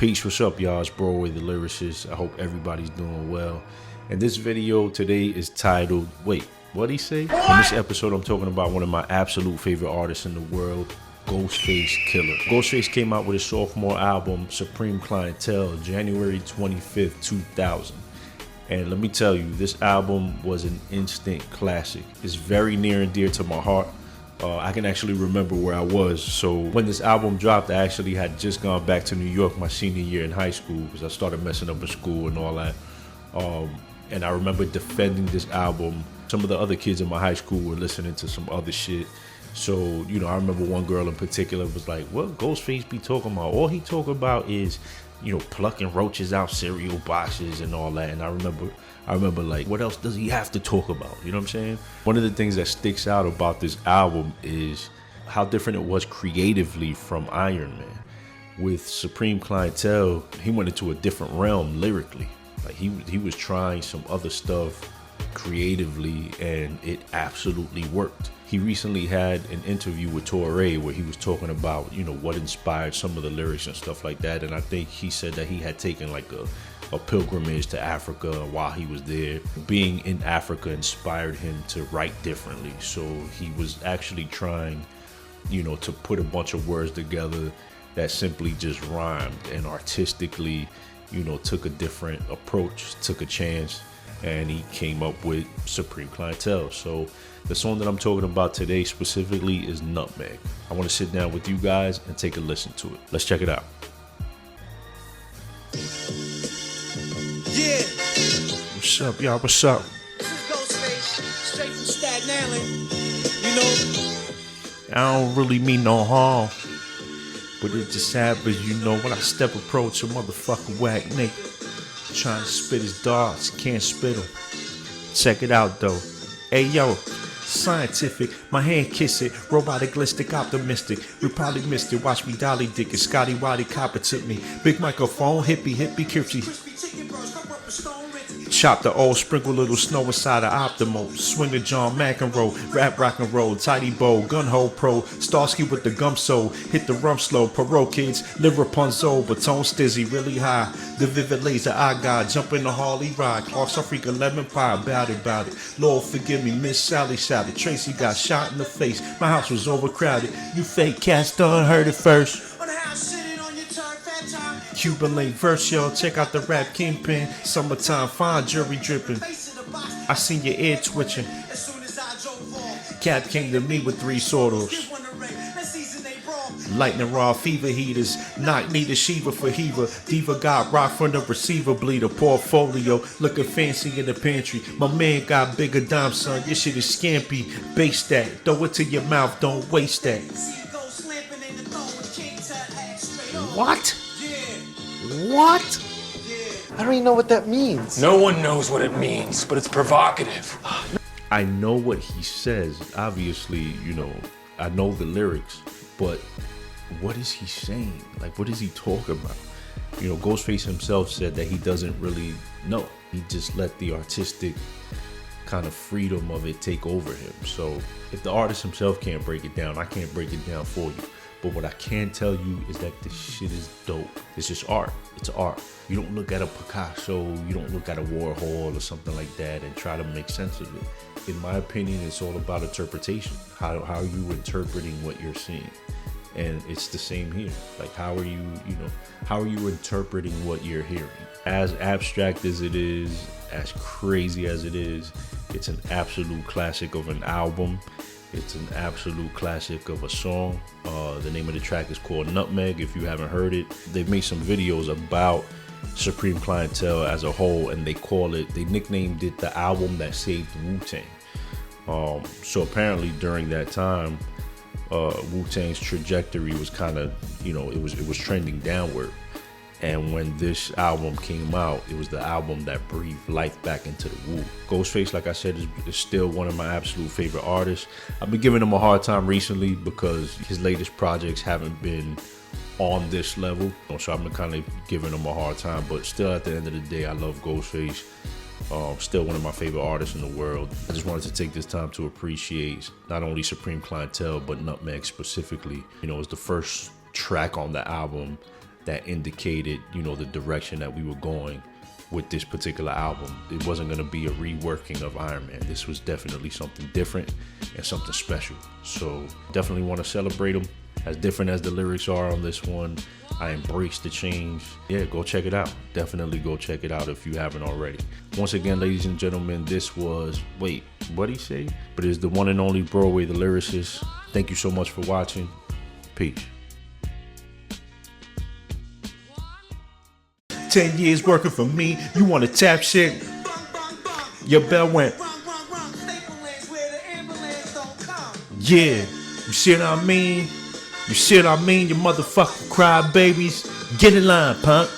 Peace, what's up, y'all? It's Broadway the Lyricist. I hope everybody's doing well. And this video today is titled, wait, what'd he say? What? In this episode, I'm talking about one of my absolute favorite artists in the world, Ghostface Killah. Ghostface came out with his sophomore album, Supreme Clientele, January 25th, 2000. And let me tell you, this album was an instant classic. It's very near and dear to my heart. I can actually remember where I was. So when this album dropped, I actually had just gone back to New York my senior year in high school because I started messing up in school and all that. And I remember defending this album. Some of the other kids in my high school were listening to some other shit. So, you know, I remember one girl in particular was like, what Ghostface be talking about? All he talk about is, you know, plucking roaches out cereal boxes and all that. And I remember like, what else does he have to talk about? You know what I'm saying? One of the things that sticks out about this album is how different it was creatively from IronMan. With Supreme Clientele, he went into a different realm lyrically. Like he was trying some other stuff creatively, and it absolutely worked. He recently had an interview with Torre where he was talking about, you know, what inspired some of the lyrics and stuff like that. And I think he said that he had taken like a pilgrimage to Africa while he was there. Being in Africa inspired him to write differently. So he was actually trying, you know, to put a bunch of words together that simply just rhymed, and artistically, you know, took a different approach, took a chance, and he came up with Supreme Clientele. So the song that I'm talking about today specifically is Nutmeg. I want to sit down with you guys and take a listen to it. Let's check it out. Yeah. What's up, y'all? What's up? This is Ghostface, straight from Staten Island. You know, I don't really mean no harm, but it just happens, you know, when I step approach a motherfucking whack nigga trying to spit his darts, can't spit them. Check it out though. Hey yo, scientific, my hand kiss it, roboticalistic, optimistic. We probably missed it. Watch me dolly dick it, Scotty Waddy copper tip me. Big microphone, hippie, crispy. Chop the old, sprinkle little snow inside the Optimo. Swing the John McEnroe, rap rock and roll, tidy bow, gun hole pro, Starsky with the gum soul, hit the rum slow, parole kids, live Rapunzel, baton stizzy, really high. The vivid laser I got, jump in the Harley ride, Clark's Africa lemon pie, bout it. Lord forgive me, Miss Sally shouted, Tracy got shot in the face, my house was overcrowded. You fake cats done heard it first. Cuban link verse, yo, check out the rap kingpin. Summertime, fine jury dripping. I seen your ear twitching. Cap came to me with 3 sortos. Lightning rod, fever heaters. Knock neither Shiva for Heva. Diva got rock from the receiver bleeder. Portfolio, looking fancy in the pantry. My man got bigger dime, son. Your shit is scampy. Base that, throw it to your mouth, don't waste that. What? What? I don't even know what that means. No one knows what it means, but it's provocative. I know what he says. Obviously, you know, I know the lyrics, but what is he saying? Like, what is he talking about? You know, Ghostface himself said that he doesn't really know. He just let the artistic kind of freedom of it take over him. So if the artist himself can't break it down, I can't break it down for you. But what I can tell you is that this shit is dope. It's just art. It's art. You don't look at a Picasso, you don't look at a Warhol or something like that and try to make sense of it. In my opinion, it's all about interpretation. How are you interpreting what you're seeing? And it's the same here. Like, how are you interpreting what you're hearing? As abstract as it is, as crazy as it is, it's an absolute classic of an album. It's an absolute classic of a song. The name of the track is called Nutmeg, if you haven't heard it. They've made some videos about Supreme Clientele as a whole, and they nicknamed it the album that saved Wu-Tang. So apparently during that time, Wu-Tang's trajectory was kind of, you know, it was trending downward. And when this album came out, it was the album that breathed life back into the Wu. Ghostface, like I said, is still one of my absolute favorite artists. I've been giving him a hard time recently because his latest projects haven't been on this level. So I've been kind of giving him a hard time. But still, at the end of the day, I love Ghostface. Still one of my favorite artists in the world. I just wanted to take this time to appreciate not only Supreme Clientele, but Nutmeg specifically. You know, it's the first track on the album that indicated, you know, the direction that we were going with this particular album. It wasn't going to be a reworking of Iron Man. This was definitely something different and something special. So definitely want to celebrate him. As different as the lyrics are on this one, I embrace the change. Yeah, go check it out. Definitely go check it out if you haven't already. Once again, ladies and gentlemen, this was, wait, what'd he say? But it's the one and only Broadway, the lyricist. Thank you so much for watching. Peace. 10 years working for me. You want to tap shit? Your bell went. Yeah, you see what I mean? You see what I mean? You motherfucking crybabies. Get in line, punk.